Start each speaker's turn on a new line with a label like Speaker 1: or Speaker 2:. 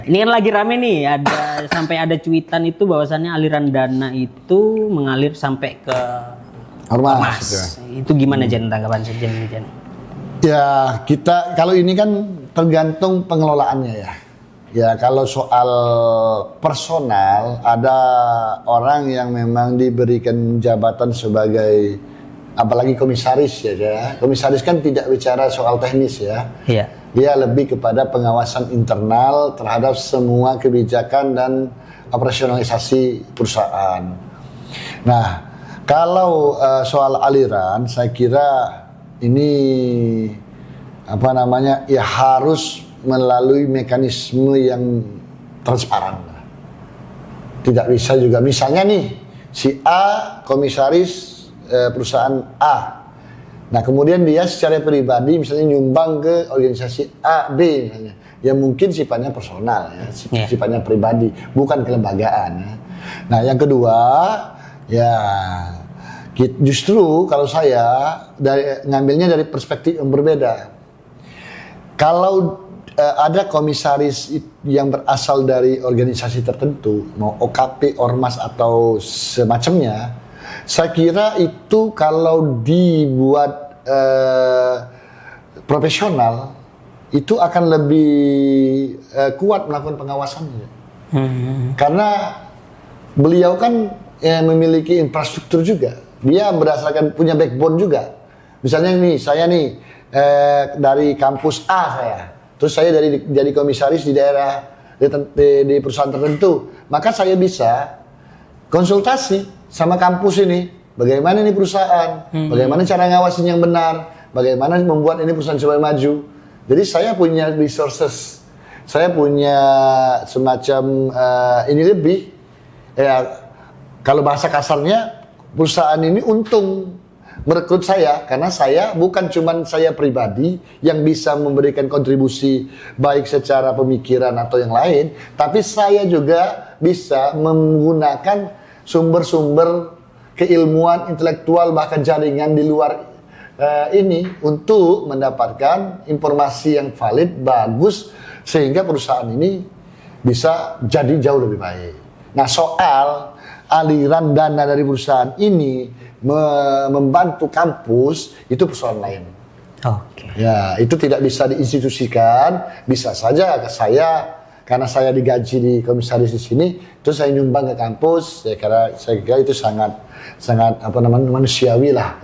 Speaker 1: Ini kan lagi rame nih, ada sampai ada cuitan itu bahwasannya aliran dana itu mengalir sampai ke
Speaker 2: Ormas.
Speaker 1: Itu gimana Jen tanggapan Jen?
Speaker 2: Ya kita kalau ini kan tergantung pengelolaannya ya. Ya kalau soal personal ada orang yang memang diberikan jabatan sebagai apalagi komisaris ya. Komisaris kan tidak bicara soal teknis ya.
Speaker 1: Iya.
Speaker 2: Dia lebih kepada pengawasan internal terhadap semua kebijakan dan operasionalisasi perusahaan. Nah, kalau soal aliran, saya kira ini apa namanya ya harus melalui mekanisme yang transparan. Tidak bisa juga misalnya nih si A komisaris perusahaan A. Nah kemudian dia secara pribadi misalnya nyumbang ke organisasi A, B misalnya. Ya mungkin sifatnya personal ya, sifatnya pribadi, bukan kelembagaan ya. Nah yang kedua ya justru kalau saya ngambilnya dari perspektif yang berbeda. Kalau ada komisaris yang berasal dari organisasi tertentu, mau OKP, Ormas atau semacamnya, saya kira itu kalau dibuat profesional itu akan lebih kuat melakukan pengawasannya. Karena beliau kan memiliki infrastruktur juga. Dia berdasarkan punya backbone juga. Misalnya nih, saya nih dari kampus A saya, terus saya jadi komisaris di daerah di perusahaan tertentu, maka saya bisa konsultasi sama kampus ini, bagaimana ini perusahaan, bagaimana cara ngawasin yang benar, bagaimana membuat ini perusahaan supaya maju. Jadi saya punya resources, saya punya semacam ini lebih, ya kalau bahasa kasarnya perusahaan ini untung merekrut saya karena saya bukan cuma saya pribadi yang bisa memberikan kontribusi baik secara pemikiran atau yang lain, tapi saya juga bisa menggunakan sumber-sumber keilmuan intelektual bahkan jaringan di luar ini untuk mendapatkan informasi yang valid, bagus sehingga perusahaan ini bisa jadi jauh lebih baik. Nah soal aliran dana dari perusahaan ini membantu kampus itu persoalan lain.
Speaker 1: Oke.
Speaker 2: Ya, itu tidak bisa diinstitusikan, bisa saja saya karena saya digaji di komisaris di sini, terus saya nyumbang ke kampus, saya kira itu sangat apa namanya manusiawi lah.